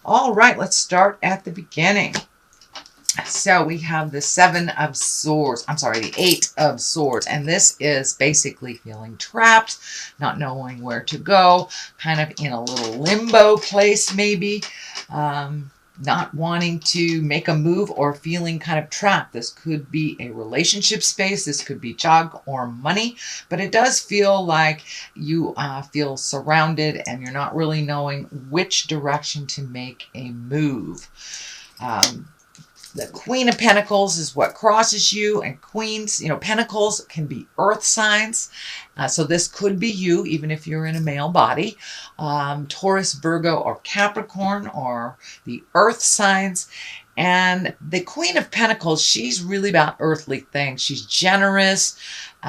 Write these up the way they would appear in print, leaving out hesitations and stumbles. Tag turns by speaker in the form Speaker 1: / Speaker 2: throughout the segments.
Speaker 1: All right, let's start at the beginning. So we have the Seven of Swords. I'm sorry, the Eight of Swords. And this is basically feeling trapped, not knowing where to go, kind of in a little limbo place maybe. Not wanting to make a move or feeling kind of trapped. This could be a relationship space. This could be job or money. But it does feel like you feel surrounded and you're not really knowing which direction to make a move. The Queen of Pentacles is what crosses you, and Queens, Pentacles can be earth signs. So this could be you, even if you're in a male body. Taurus, Virgo, or Capricorn, or the earth signs. And the Queen of Pentacles, she's really about earthly things. She's generous.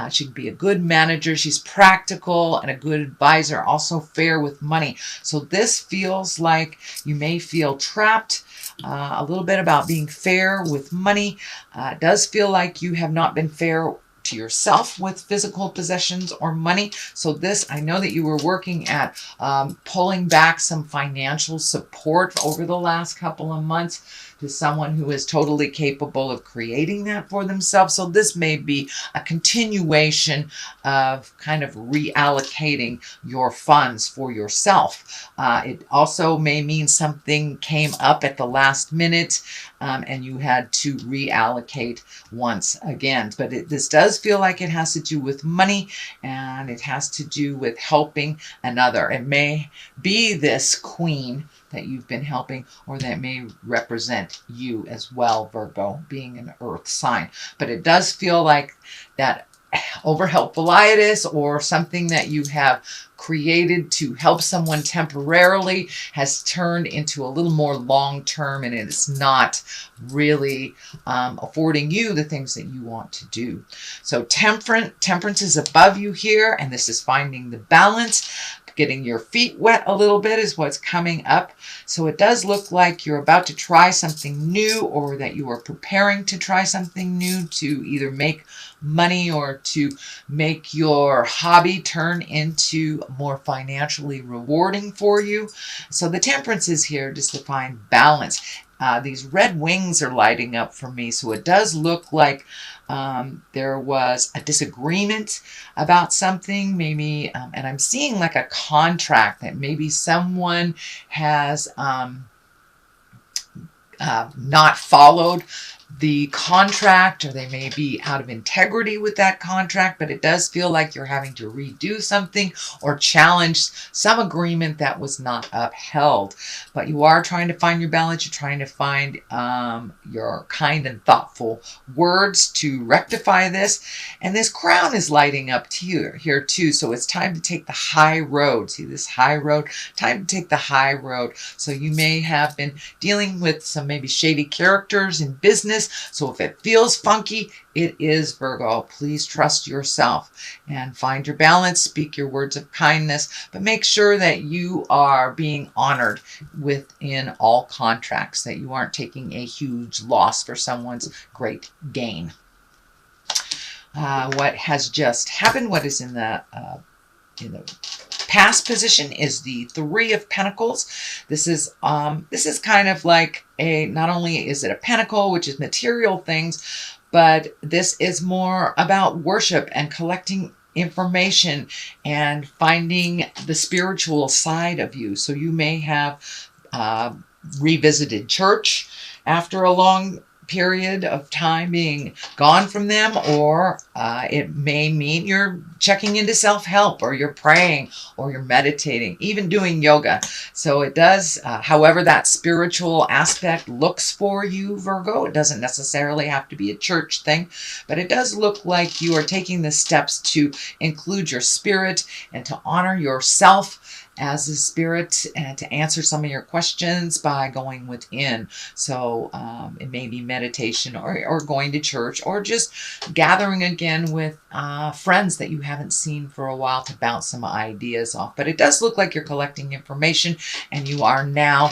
Speaker 1: She can be a good manager. She's practical and a good advisor, also fair with money. So this feels like you may feel trapped. A little bit about being fair with money. It does feel like you have not been fair to yourself with physical possessions or money. So this, I know that you were working at pulling back some financial support over the last couple of months to someone who is totally capable of creating that for themselves. So this may be a continuation of kind of reallocating your funds for yourself. It also may mean something came up at the last minute and you had to reallocate once again. But this does feel like it has to do with money, and it has to do with helping another. It may be this queen that you've been helping, or that may represent you as well, Virgo, being an earth sign. But it does feel like that over-helpfulitis or something that you have created to help someone temporarily has turned into a little more long-term, and it's not really affording you the things that you want to do. So temperance is above you here, and this is finding the balance. Getting your feet wet a little bit is what's coming up. So it does look like you're about to try something new, or that you are preparing to try something new to either make money or to make your hobby turn into more financially rewarding for you. So the temperance is here just to find balance. These red wings are lighting up for me. So it does look like there was a disagreement about something, maybe, and I'm seeing like a contract that maybe someone has not followed the contract, or they may be out of integrity with that contract, but it does feel like you're having to redo something or challenge some agreement that was not upheld. But you are trying to find your balance. You're trying to find your kind and thoughtful words to rectify this. And this crown is lighting up here too. So it's time to take the high road. See this high road? Time to take the high road. So you may have been dealing with some maybe shady characters in business. So if it feels funky, it is, Virgo. Please trust yourself and find your balance. Speak your words of kindness, but make sure that you are being honored within all contracts, that you aren't taking a huge loss for someone's great gain. What has just happened, what is in the past position, is the Three of Pentacles. This is kind of like not only is it a pentacle, which is material things, but this is more about worship and collecting information and finding the spiritual side of you. So you may have revisited church after a long period of time being gone from them, or it may mean you're checking into self-help, or you're praying, or you're meditating, even doing yoga. So it does, however that spiritual aspect looks for you, Virgo. It doesn't necessarily have to be a church thing, but it does look like you are taking the steps to include your spirit and to honor yourself as a spirit, and to answer some of your questions by going within. So it may be meditation, or going to church, or just gathering again with friends that you haven't seen for a while to bounce some ideas off. But it does look like you're collecting information, and you are now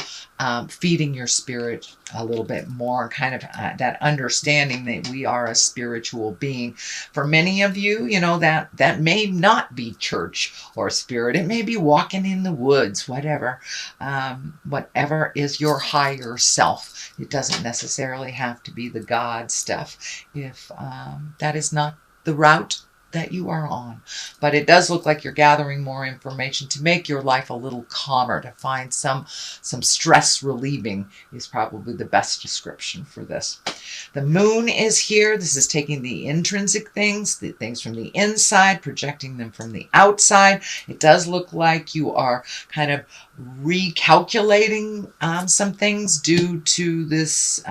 Speaker 1: feeding your spirit a little bit more, kind of that understanding that we are a spiritual being. For many of you, you know, that may not be church or spirit. It may be walking in the woods, whatever. Whatever is your higher self. It doesn't necessarily have to be the God stuff if that is not the route that you are on. But it does look like you're gathering more information to make your life a little calmer, to find some stress relieving is probably the best description for this. The moon is here. This is taking the intrinsic things, the things from the inside, projecting them from the outside. It does look like you are kind of recalculating some things due to this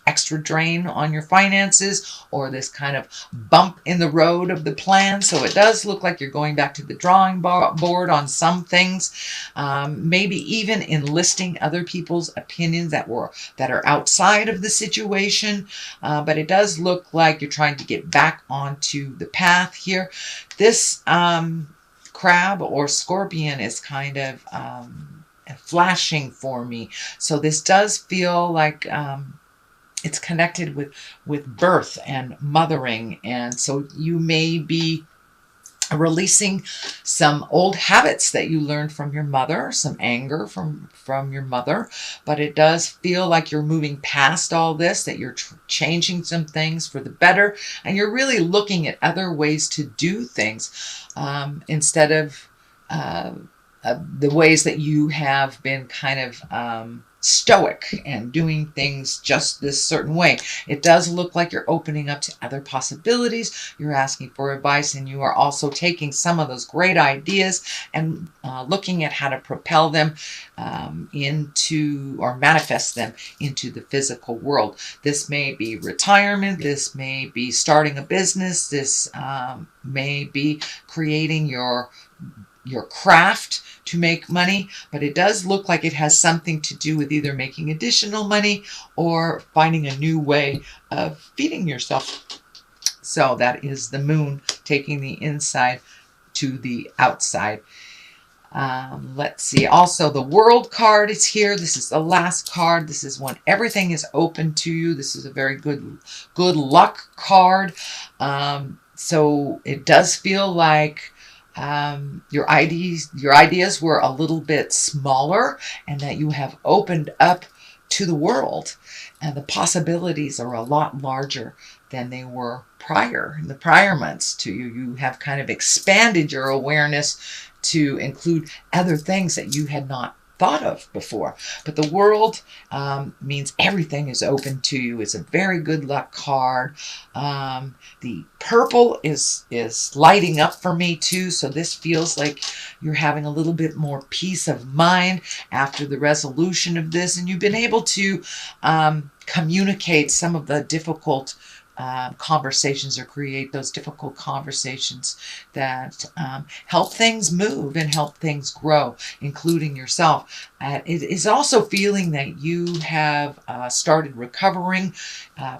Speaker 1: extra drain on your finances, or this kind of bump in the road of the plan. So it does look like you're going back to the drawing board on some things, maybe even enlisting other people's opinions that are outside of the situation. But it does look like you're trying to get back onto the path here. This crab or scorpion is kind of flashing for me. So this does feel like it's connected with birth and mothering. And so you may be releasing some old habits that you learned from your mother, some anger from your mother. But it does feel like you're moving past all this, that you're changing some things for the better. And you're really looking at other ways to do things instead of the ways that you have been kind of stoic and doing things just this certain way. It does look like you're opening up to other possibilities. You're asking for advice, and you are also taking some of those great ideas and looking at how to propel them into, or manifest them into the physical world. This may be retirement. This may be starting a business. This may be creating your craft to make money, but it does look like it has something to do with either making additional money or finding a new way of feeding yourself. So that is the moon taking the inside to the outside. Let's see. Also, the World card is here. This is the last card. This is when everything is open to you. This is a very good luck card. So it does feel like your ideas were a little bit smaller, and that you have opened up to the world, and the possibilities are a lot larger than they were in the prior months to you. You have kind of expanded your awareness to include other things that you had not thought of before. But the world means everything is open to you. It's a very good luck card. The purple is lighting up for me too. So this feels like you're having a little bit more peace of mind after the resolution of this. And you've been able to communicate some of the difficult conversations, or create those difficult conversations that help things move and help things grow, including yourself. It is also feeling that you have started recovering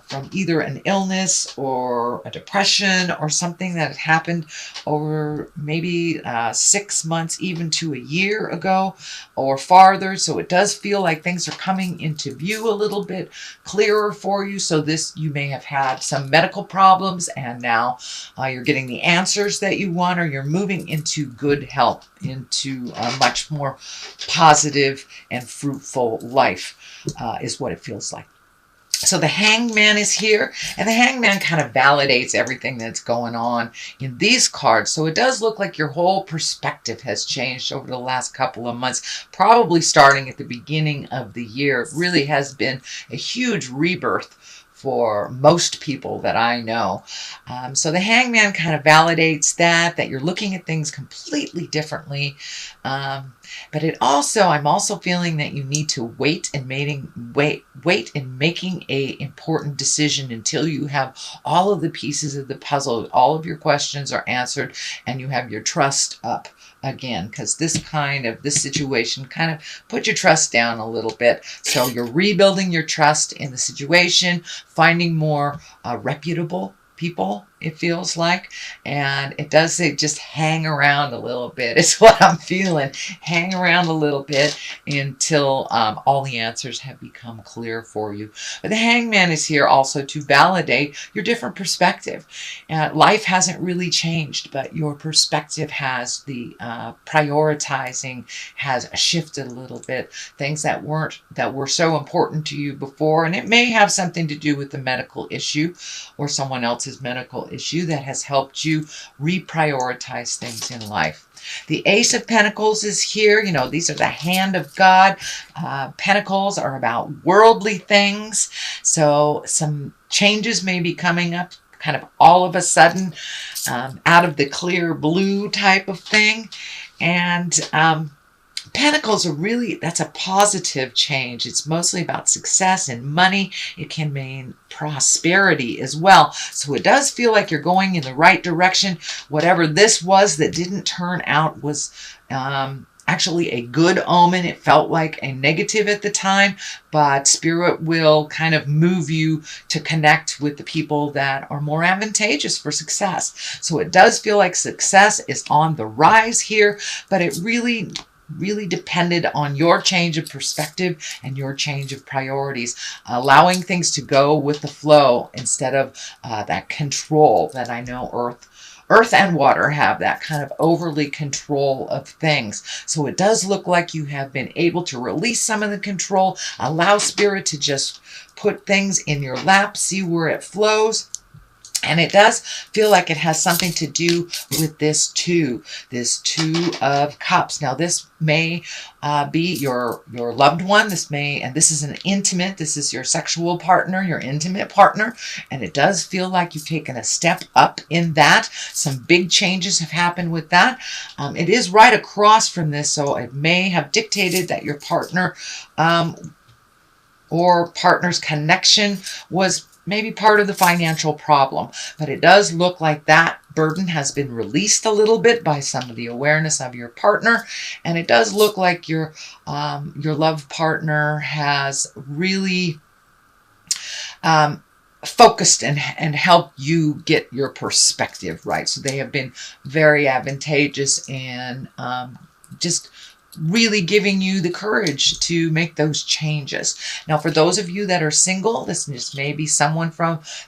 Speaker 1: from either an illness or a depression or something that had happened over maybe 6 months, even to a year ago or farther. So it does feel like things are coming into view a little bit clearer for you. So this, you may have had some medical problems, and now you're getting the answers that you want, or you're moving into good health, into a much more positive and fruitful life is what it feels like. So the Hangman is here, and the Hangman kind of validates everything that's going on in these cards. So it does look like your whole perspective has changed over the last couple of months, probably starting at the beginning of the year. It really has been a huge rebirth for most people that I know. So the Hangman kind of validates that you're looking at things completely differently. But I'm also feeling that you need to wait in making a important decision until you have all of the pieces of the puzzle, all of your questions are answered, and you have your trust up again, because this situation kind of put your trust down a little bit. So you're rebuilding your trust in the situation, finding more reputable people it feels like. And it does say just hang around a little bit. It's what I'm feeling. Hang around a little bit until all the answers have become clear for you. But the Hangman is here also to validate your different perspective. Life hasn't really changed, but your perspective has. The prioritizing has shifted a little bit. Things that were so important to you before, and it may have something to do with the medical issue or someone else's medical issue that has helped you reprioritize things in life. The Ace of Pentacles is here. You know, these are the hand of God. Pentacles are about worldly things. So some changes may be coming up kind of all of a sudden, out of the clear blue type of thing. And Pentacles are really, that's a positive change. It's mostly about success and money. It can mean prosperity as well. So it does feel like you're going in the right direction. Whatever this was that didn't turn out was actually a good omen. It felt like a negative at the time, but Spirit will kind of move you to connect with the people that are more advantageous for success. So it does feel like success is on the rise here, but it really depended on your change of perspective and your change of priorities, allowing things to go with the flow instead of that control that I know Earth and water have, that kind of overly control of things. So it does look like you have been able to release some of the control, allow Spirit to just put things in your lap, see where it flows. And it does feel like it has something to do with this Two of Cups. Now, this may be your loved one. This is an intimate, this is your sexual partner, your intimate partner. And it does feel like you've taken a step up in that. Some big changes have happened with that. It is right across from this, so it may have dictated that your partner or partner's connection was maybe part of the financial problem, but it does look like that burden has been released a little bit by some of the awareness of your partner, and it does look like your love partner has really focused and helped you get your perspective right. So they have been very advantageous in just really giving you the courage to make those changes. Now, for those of you that are single, this just may be someone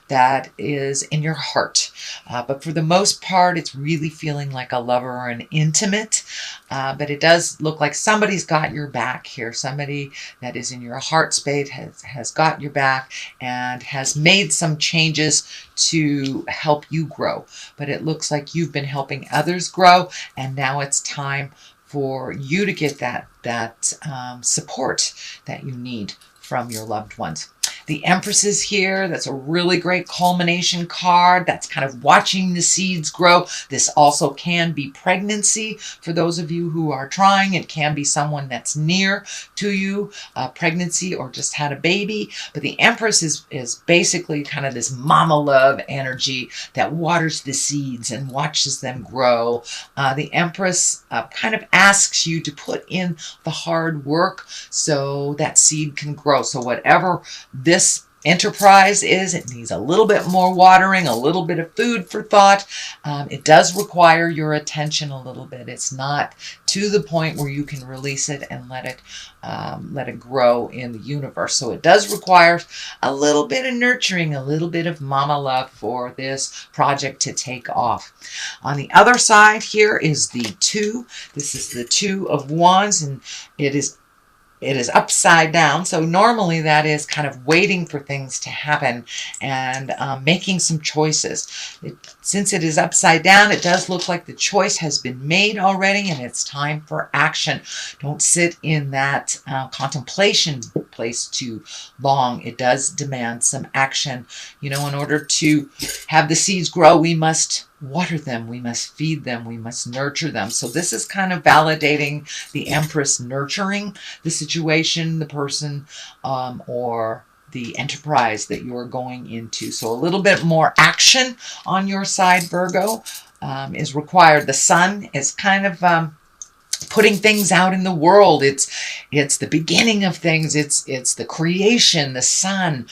Speaker 1: that is in your heart. But for the most part, it's really feeling like a lover or an intimate. But it does look like somebody's got your back here. Somebody that is in your heart space has got your back and has made some changes to help you grow. But it looks like you've been helping others grow, and now it's time for you to get that support that you need from your loved ones. The Empress is here. That's a really great culmination card. That's kind of watching the seeds grow. This also can be pregnancy for those of you who are trying. It can be someone that's near to you, pregnancy or just had a baby. But the Empress is basically kind of this mama love energy that waters the seeds and watches them grow. The Empress kind of asks you to put in the hard work so that seed can grow. So whatever this enterprise is, it needs a little bit more watering, a little bit of food for thought. It does require your attention a little bit. It's not to the point where you can release it and let it grow in the universe. So it does require a little bit of nurturing, a little bit of mama love for this project to take off. On the other side here is the Two. This is the Two of Wands, and it is upside down. So normally that is kind of waiting for things to happen and making some choices. Since it is upside down, it does look like the choice has been made already and it's time for action. Don't sit in that contemplation place too long. It does demand some action. You know, in order to have the seeds grow, we must water them, we must feed them, we must nurture them. So this is kind of validating the Empress nurturing the situation, the person, or the enterprise that you're going into. So a little bit more action on your side, Virgo, is required. The Sun is kind of putting things out in the world. It's the beginning of things. It's the creation, the sun.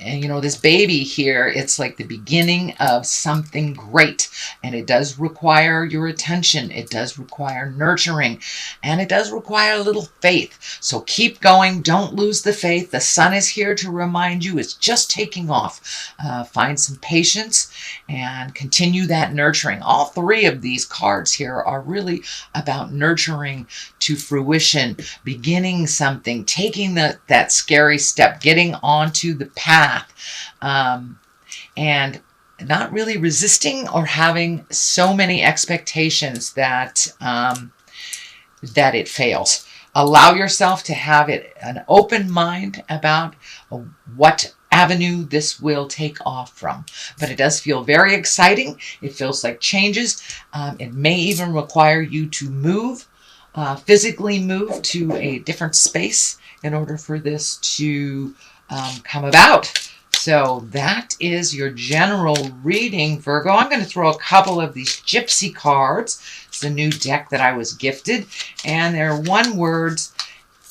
Speaker 1: And you know, this baby here, it's like the beginning of something great. And it does require your attention. It does require nurturing. And it does require a little faith. So keep going. Don't lose the faith. The sun is here to remind you it's just taking off. Find some patience and continue that nurturing. All three of these cards here are really about nurturing to fruition, beginning something, taking that scary step, getting onto the path. And not really resisting or having so many expectations that that it fails. Allow yourself to have an open mind about what avenue this will take off from. But it does feel very exciting. It feels like changes. It may even require you to move, physically move to a different space in order for this to come about. So that is your general reading, Virgo. I'm going to throw a couple of these gypsy cards. It's a new deck that I was gifted, and they're one words,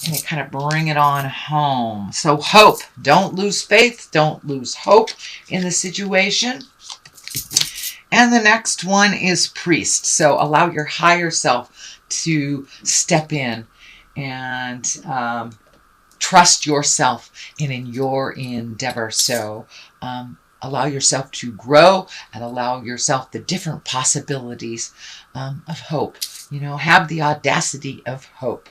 Speaker 1: and they kind of bring it on home. So hope. Don't lose faith. Don't lose hope in the situation. And the next one is priest. So allow your higher self to step in and trust yourself in your endeavor. So allow yourself to grow and allow yourself the different possibilities of hope. You know, have the audacity of hope.